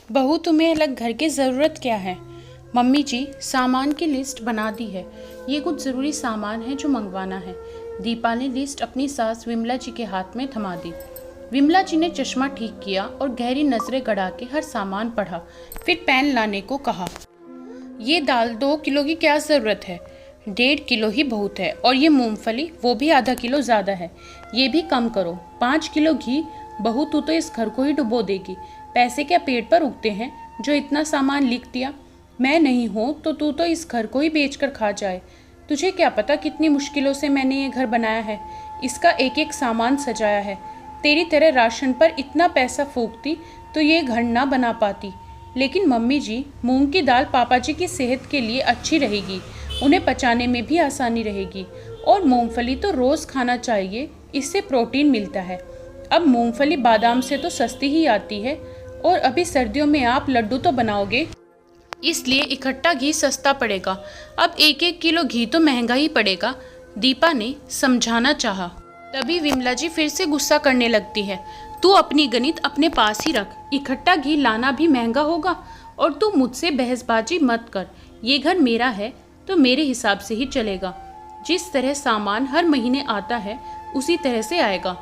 बहू, तुम्हें अलग घर की ज़रूरत क्या है? मम्मी जी, सामान की लिस्ट बना दी है। ये कुछ ज़रूरी सामान है जो मंगवाना है। दीपा ने लिस्ट अपनी सास विमला जी के हाथ में थमा दी। विमला जी ने चश्मा ठीक किया और गहरी नज़रें गड़ा के हर सामान पढ़ा, फिर पेन लाने को कहा। ये दाल 2 किलो की क्या ज़रूरत है? 1.5 किलो ही बहुत है। और ये मूंगफली, वो भी आधा किलो ज़्यादा है। ये भी कम करो। 5 किलो घी। बहू, तू तो इस घर को ही डुबो देगी। पैसे क्या पेट पर उगते हैं जो इतना सामान लिख दिया? मैं नहीं हूँ तो तू तो इस घर को ही बेचकर खा जाए। तुझे क्या पता कितनी मुश्किलों से मैंने ये घर बनाया है, इसका एक एक सामान सजाया है। तेरी तरह राशन पर इतना पैसा फूकती तो ये घर ना बना पाती। लेकिन मम्मी जी, मूंग की दाल पापा जी की सेहत के लिए अच्छी रहेगी, उन्हें पचाने में भी आसानी रहेगी। और मूंगफली तो रोज़ खाना चाहिए, इससे प्रोटीन मिलता है। अब मूंगफली बादाम से तो सस्ती ही आती है, और अभी सर्दियों में आप लड्डू तो बनाओगे, इसलिए इकट्ठा घी सस्ता पड़ेगा। अब 1-1 किलो घी तो महंगा ही पड़ेगा। दीपा ने समझाना चाहा। तभी विमला जी फिर से गुस्सा करने लगती है। तू अपनी गणित अपने पास ही रख। इकट्ठा घी लाना भी महंगा होगा, और तू मुझसे बहसबाजी मत कर। ये घर मेरा है तो मेरे हिसाब से ही चलेगा। जिस तरह सामान हर महीने आता है उसी तरह से आएगा।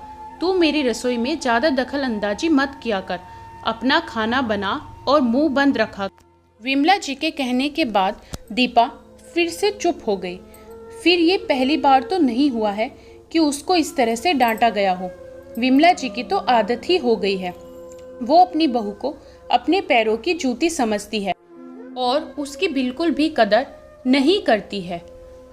तू मेरी रसोई में ज़्यादा दखल अंदाजी मत किया कर। अपना खाना बना और मुंह बंद रखा। विमला जी के कहने के बाद दीपा फिर से चुप हो गई। फिर ये पहली बार तो नहीं हुआ है कि उसको इस तरह से डांटा गया हो। विमला जी की तो आदत ही हो गई है। वो अपनी बहू को अपने पैरों की जूती समझती है और उसकी बिल्कुल भी कदर नहीं करती है।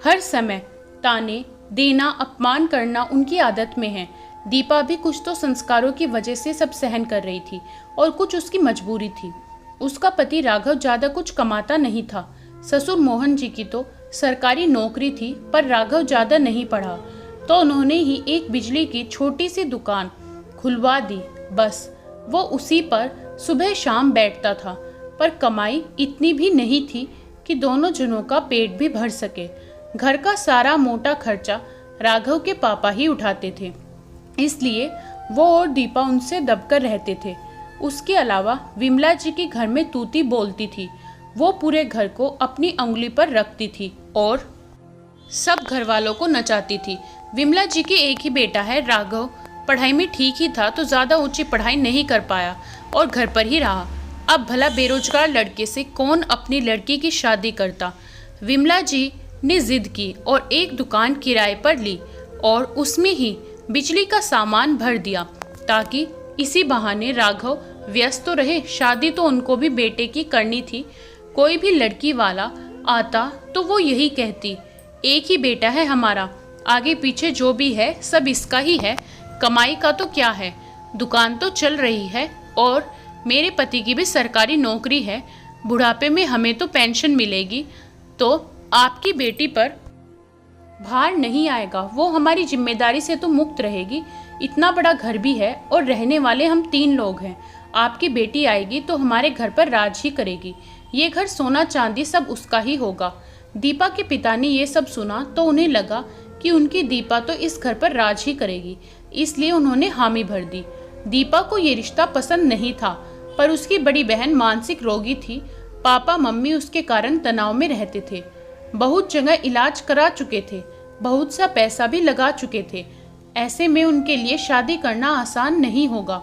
हर समय ताने देना, अपमान करना उनकी आदत में है। दीपा भी कुछ तो संस्कारों की वजह से सब सहन कर रही थी और कुछ उसकी मजबूरी थी। उसका पति राघव ज़्यादा कुछ कमाता नहीं था। ससुर मोहन जी की तो सरकारी नौकरी थी, पर राघव ज़्यादा नहीं पढ़ा, तो उन्होंने ही एक बिजली की छोटी सी दुकान खुलवा दी। बस वो उसी पर सुबह शाम बैठता था, पर कमाई इतनी भी नहीं थी कि दोनों जनों का पेट भी भर सके। घर का सारा मोटा खर्चा राघव के पापा ही उठाते थे, इसलिए वो और दीपा उनसे दबकर रहते थे। उसके अलावा विमला जी के घर में तूती बोलती थी। वो पूरे घर को अपनी उंगली पर रखती थी और सब घर वालों को नचाती थी। विमला जी के एक ही बेटा है राघव। पढ़ाई में ठीक ही था तो ज़्यादा ऊंची पढ़ाई नहीं कर पाया और घर पर ही रहा। अब भला बेरोजगार लड़के से कौन अपनी लड़की की शादी करता? विमला जी ने जिद की और एक दुकान किराए पर ली और उसमें ही बिजली का सामान भर दिया, ताकि इसी बहाने राघव व्यस्त तो रहे। शादी तो उनको भी बेटे की करनी थी। कोई भी लड़की वाला आता तो वो यही कहती, एक ही बेटा है हमारा, आगे पीछे जो भी है सब इसका ही है। कमाई का तो क्या है, दुकान तो चल रही है और मेरे पति की भी सरकारी नौकरी है। बुढ़ापे में हमें तो पेंशन मिलेगी, तो आपकी बेटी पर भार नहीं आएगा। वो हमारी जिम्मेदारी से तो मुक्त रहेगी। इतना बड़ा घर भी है और रहने वाले हम 3 लोग हैं। आपकी बेटी आएगी तो हमारे घर पर राज ही करेगी। ये घर सोना चांदी सब उसका ही होगा। दीपा के पिता ने ये सब सुना तो उन्हें लगा कि उनकी दीपा तो इस घर पर राज ही करेगी, इसलिए उन्होंने हामी भर दी। दीपा को ये रिश्ता पसंद नहीं था, पर उसकी बड़ी बहन मानसिक रोगी थी। पापा मम्मी उसके कारण तनाव में रहते थे। बहुत जगह इलाज करा चुके थे, बहुत सा पैसा भी लगा चुके थे। ऐसे में उनके लिए शादी करना आसान नहीं होगा,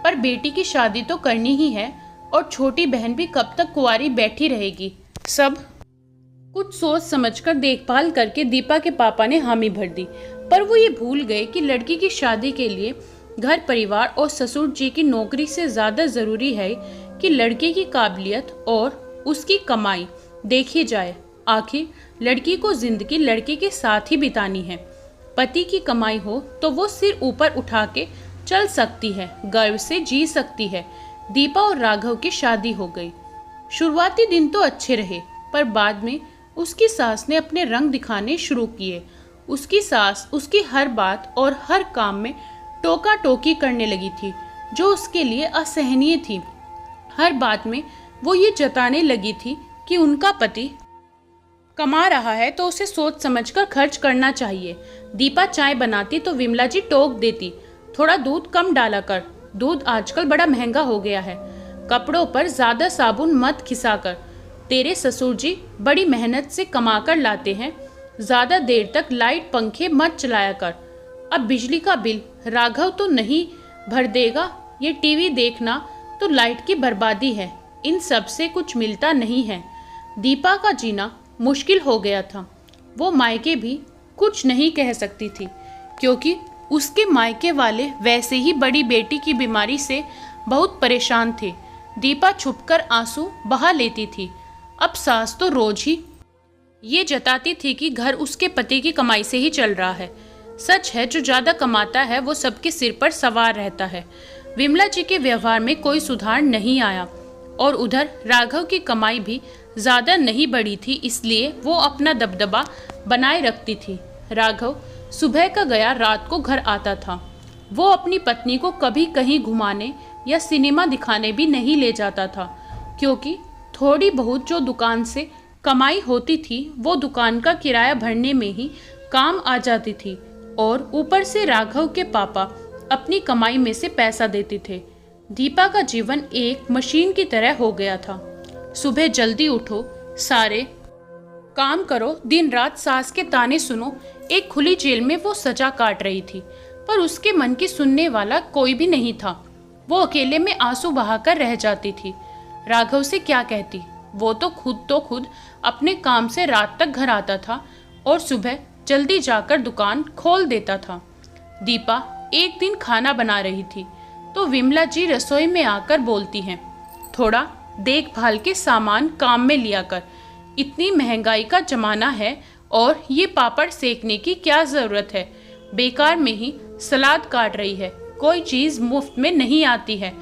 पर बेटी की शादी तो करनी ही है और छोटी बहन भी कब तक कुंवारी बैठी रहेगी। सब कुछ सोच समझकर देखभाल करके दीपा के पापा ने हामी भर दी, पर वो ये भूल गए कि लड़की की शादी के लिए घर परिवार और ससुर जी की नौकरी से ज़्यादा ज़रूरी है कि लड़के की काबिलियत और उसकी कमाई देखी जाए। आखिर लड़की को जिंदगी लड़के के साथ ही बितानी है। पति की कमाई हो तो वो सिर ऊपर उठा के चल सकती है, गर्व से जी सकती है। दीपा और राघव की शादी हो गई। शुरुआती दिन तो अच्छे रहे, पर बाद में उसकी सास ने अपने रंग दिखाने शुरू किए। उसकी सास उसकी हर बात और हर काम में टोका टोकी करने लगी थी, जो उसके लिए असहनीय थी। हर बात में वो ये जताने लगी थी कि उनका पति कमा रहा है तो उसे सोच समझकर खर्च करना चाहिए। दीपा चाय बनाती तो विमला जी टोक देती, थोड़ा दूध कम डाला कर, दूध आजकल बड़ा महंगा हो गया है। कपड़ों पर ज्यादा साबुन मत खिसा कर। तेरे ससुर जी बड़ी मेहनत से कमा कर लाते हैं। ज्यादा देर तक लाइट पंखे मत चलाया कर। अब बिजली का बिल राघव तो नहीं भर देगा। ये टीवी देखना तो लाइट की बर्बादी है। इन सब से कुछ मिलता नहीं है। दीपा का जीना मुश्किल हो गया था। वो मायके भी कुछ नहीं कह सकती थी, क्योंकि उसके मायके वाले वैसे ही बड़ी बेटी की बीमारी से बहुत परेशान थे। दीपा छुपकर आंसू बहा लेती थी। अब सास तो रोज ही ये जताती थी कि घर उसके पति की कमाई से ही चल रहा है। सच है, जो ज्यादा कमाता है वो सबके सिर पर सवार रहता है। विमला जी के व्यवहार में कोई सुधार नहीं आया और उधर राघव की कमाई भी ज्यादा नहीं बढ़ी थी, इसलिए वो अपना दबदबा बनाए रखती थी। राघव सुबह का गया रात को घर आता था। वो अपनी पत्नी को कभी कहीं घुमाने या सिनेमा दिखाने भी नहीं ले जाता था, क्योंकि थोड़ी बहुत जो दुकान से कमाई होती थी वो दुकान का किराया भरने में ही काम आ जाती थी, और ऊपर से राघव के पापा अपनी कमाई में से पैसा देते थे। दीपा का जीवन एक मशीन की तरह हो गया था। सुबह जल्दी उठो, सारे काम करो, दिन रात सास के ताने सुनो। एक खुली जेल में वो सजा काट रही थी, पर उसके मन की सुनने वाला कोई भी नहीं था। वो अकेले में आंसू बहाकर रह जाती थी। राघव से क्या कहती? वो तो खुद अपने काम से रात तक घर आता था और सुबह जल्दी जाकर दुकान खोल देता था। दीपा एक दिन खाना बना रही थी तो विमला जी रसोई में आकर बोलती हैं, थोड़ा देखभाल के सामान काम में लिया कर। इतनी महंगाई का जमाना है और ये पापड़ सेकने की क्या जरूरत है? बेकार में ही सलाद काट रही है। कोई चीज मुफ्त में नहीं आती है।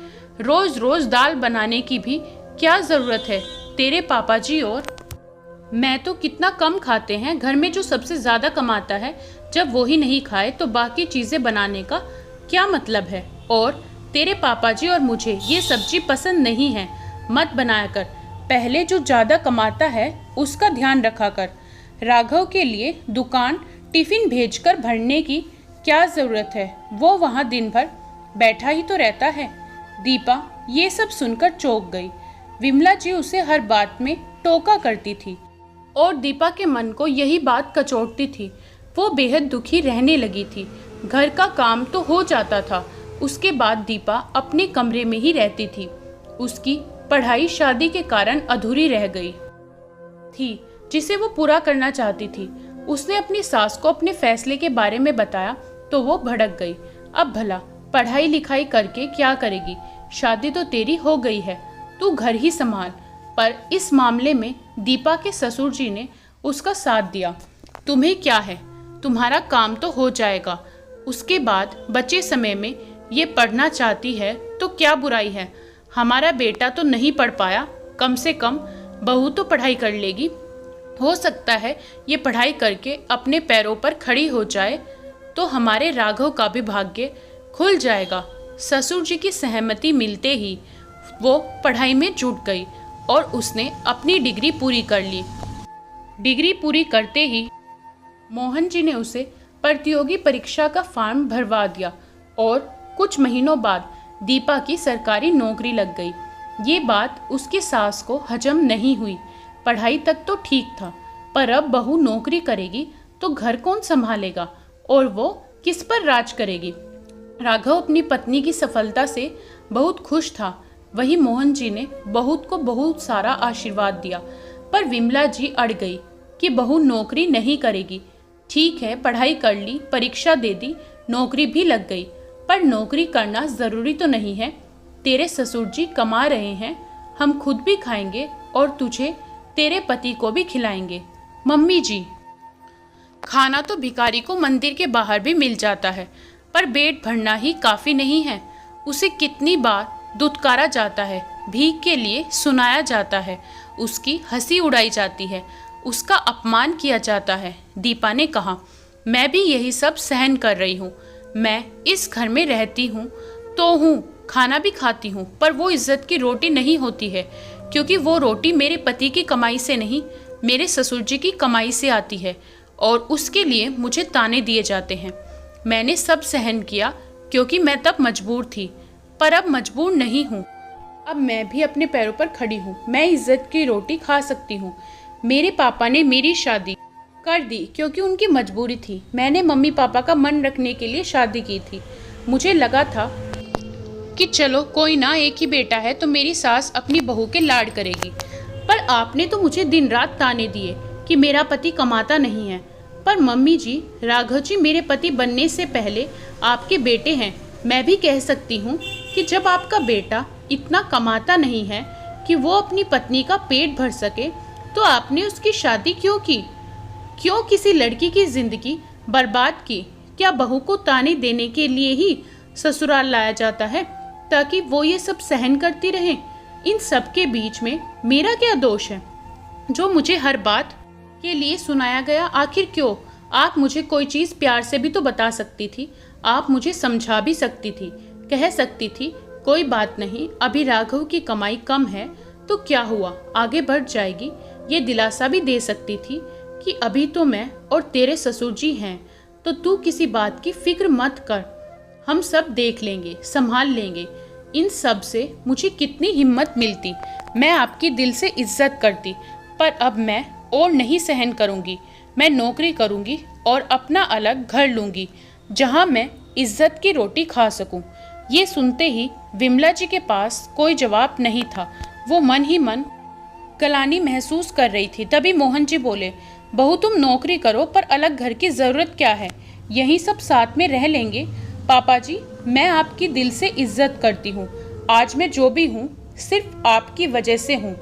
रोज रोज दाल बनाने की भी क्या जरूरत है? तेरे पापा जी और मैं तो कितना कम खाते हैं। घर में जो सबसे ज्यादा कमाता है, जब वो ही नहीं खाए तो बाकी चीजें बनाने का क्या मतलब है? और तेरे पापा जी और मुझे ये सब्जी पसंद नहीं है, मत बनाया कर। पहले जो ज्यादा कमाता है उसका ध्यान रखा कर। राघव के लिए दुकान टिफिन भेजकर भरने की क्या जरूरत है? वो वहाँ दिन भर बैठा ही तो रहता है। दीपा ये सब सुनकर चौंक गई। विमला जी उसे हर बात में टोका करती थी और दीपा के मन को यही बात कचोटती थी। वो बेहद दुखी रहने लगी थी। घर का काम तो हो जाता था, उसके बाद दीपा अपने कमरे में ही रहती थी। उसकी पढ़ाई शादी के कारण अधूरी रह गई थी, जिसे वो पूरा करना चाहती थी। उसने अपनी सास को अपने फैसले के बारे में बताया तो वो भड़क गई। अब भला पढ़ाई लिखाई करके क्या करेगी? शादी तो तेरी हो गई है, तू घर ही संभाल। पर इस मामले में दीपा के ससुर जी ने उसका साथ दिया। तुम्हें क्या है, तुम्हारा काम तो हो जाएगा। उसके बाद बचे समय में ये पढ़ना चाहती है तो क्या बुराई है? हमारा बेटा तो नहीं पढ़ पाया, कम से कम बहू तो पढ़ाई कर लेगी। हो सकता है ये पढ़ाई करके अपने पैरों पर खड़ी हो जाए तो हमारे राघव का भी भाग्य खुल जाएगा। ससुर जी की सहमति मिलते ही वो पढ़ाई में जुट गई और उसने अपनी डिग्री पूरी कर ली। डिग्री पूरी करते ही मोहन जी ने उसे प्रतियोगी परीक्षा का फॉर्म भरवा दिया और कुछ महीनों बाद दीपा की सरकारी नौकरी लग गई। ये बात उसकी सास को हजम नहीं हुई। पढ़ाई तक तो ठीक था, पर अब बहू नौकरी करेगी तो घर कौन संभालेगा और वो किस पर राज करेगी? राघव अपनी पत्नी की सफलता से बहुत खुश था। वहीं मोहन जी ने बहू को बहुत सारा आशीर्वाद दिया, पर विमला जी अड़ गई कि बहू नौकरी नहीं करेगी। ठीक है, पढ़ाई कर ली, परीक्षा दे दी, नौकरी भी लग गई, पर नौकरी करना जरूरी तो नहीं है। तेरे ससुर जी कमा रहे हैं, हम खुद भी खाएंगे और तुझे तेरे पति को भी खिलाएंगे। मम्मी जी, खाना तो भिखारी को मंदिर के बाहर भी मिल जाता है, पर पेट भरना ही काफी नहीं है। उसे कितनी बार दुत्कारा जाता है, भीख के लिए सुनाया जाता है, उसकी हंसी उड़ाई जाती है, उसका अपमान किया जाता है। दीपा ने कहा, मैं भी यही सब सहन कर रही हूँ। मैं इस घर में रहती हूँ तो हूँ, खाना भी खाती हूँ, पर वो इज्जत की रोटी नहीं होती है, क्योंकि वो रोटी मेरे पति की कमाई से नहीं, मेरे ससुर जी की कमाई से आती है और उसके लिए मुझे ताने दिए जाते हैं। मैंने सब सहन किया क्योंकि मैं तब मजबूर थी, पर अब मजबूर नहीं हूँ। अब मैं भी अपने पैरों पर खड़ी हूँ। मैं इज्जत की रोटी खा सकती हूँ। मेरे पापा ने मेरी शादी कर दी क्योंकि उनकी मजबूरी थी। मैंने मम्मी पापा का मन रखने के लिए शादी की थी। मुझे लगा था कि चलो कोई ना, एक ही बेटा है तो मेरी सास अपनी बहू के लाड करेगी। पर आपने तो मुझे दिन रात ताने दिए कि मेरा पति कमाता नहीं है। पर मम्मी जी, राघव जी मेरे पति बनने से पहले आपके बेटे हैं। मैं भी कह सकती हूँ कि जब आपका बेटा इतना कमाता नहीं है कि वो अपनी पत्नी का पेट भर सके, तो आपने उसकी शादी क्यों की? क्यों किसी लड़की की जिंदगी बर्बाद की? क्या बहू को ताने देने के लिए ही ससुराल लाया जाता है ताकि वो ये सब सहन करती रहे? इन सब के बीच में मेरा क्या दोष है जो मुझे हर बात के लिए सुनाया गया? आखिर क्यों? आप मुझे कोई चीज़ प्यार से भी तो बता सकती थी। आप मुझे समझा भी सकती थी, कह सकती थी कोई बात नहीं, अभी राघव की कमाई कम है तो क्या हुआ, आगे बढ़ जाएगी। ये दिलासा भी दे सकती थी कि अभी तो मैं और तेरे ससुर जी हैं, तो तू किसी बात की फिक्र मत कर, हम सब देख लेंगे, संभाल लेंगे। इन सब से मुझे कितनी हिम्मत मिलती, मैं आपकी दिल से इज्जत करती। पर अब मैं और नहीं सहन करूँगी। मैं नौकरी करूँगी और अपना अलग घर लूँगी जहाँ मैं इज्जत की रोटी खा सकूँ। ये सुनते ही विमला जी के पास कोई जवाब नहीं था। वो मन ही मन गलानी महसूस कर रही थी। तभी मोहन जी बोले, बहू तुम नौकरी करो, पर अलग घर की ज़रूरत क्या है, यहीं सब साथ में रह लेंगे। पापा जी, मैं आपकी दिल से इज्जत करती हूँ। आज मैं जो भी हूँ सिर्फ आपकी वजह से हूँ।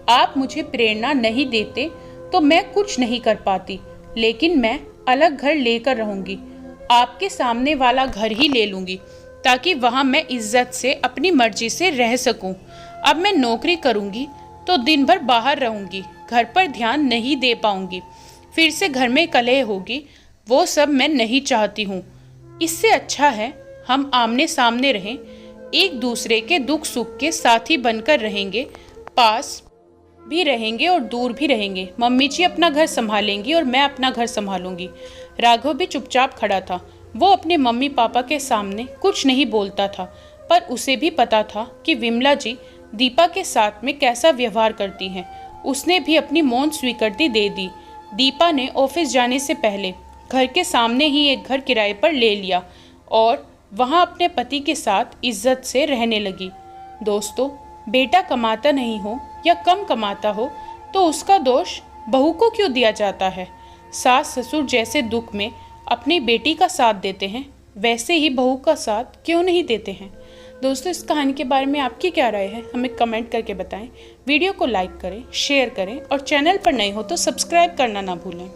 आप मुझे प्रेरणा नहीं देते तो मैं कुछ नहीं कर पाती, लेकिन मैं अलग घर लेकर रहूँगी। आपके सामने वाला घर ही ले लूँगी ताकि वहाँ मैं इज्जत से अपनी मर्जी से रह सकूँ। अब मैं नौकरी करूँगी तो दिन भर बाहर रहूँगी, घर पर ध्यान नहीं दे पाऊँगी, फिर से घर में कलह होगी। वो सब मैं नहीं चाहती हूँ। इससे अच्छा है हम आमने सामने रहें, एक दूसरे के दुख सुख के साथी बनकर रहेंगे, पास भी रहेंगे और दूर भी रहेंगे। मम्मी जी अपना घर संभालेंगी और मैं अपना घर संभालूंगी। राघव भी चुपचाप खड़ा था। वो अपने मम्मी पापा के सामने कुछ नहीं बोलता था, पर उसे भी पता था कि विमला जी दीपा के साथ में कैसा व्यवहार करती हैं। उसने भी अपनी मौन स्वीकृति दे दी। दीपा ने ऑफिस जाने से पहले घर के सामने ही एक घर किराए पर ले लिया और वहाँ अपने पति के साथ इज्जत से रहने लगी। दोस्तों, बेटा कमाता नहीं हो या कम कमाता हो तो उसका दोष बहू को क्यों दिया जाता है? सास ससुर जैसे दुख में अपनी बेटी का साथ देते हैं, वैसे ही बहू का साथ क्यों नहीं देते हैं? दोस्तों, इस कहानी के बारे में आपकी क्या राय है, हमें कमेंट करके बताएं। वीडियो को लाइक करें, शेयर करें और चैनल पर नए हो तो सब्सक्राइब करना ना भूलें।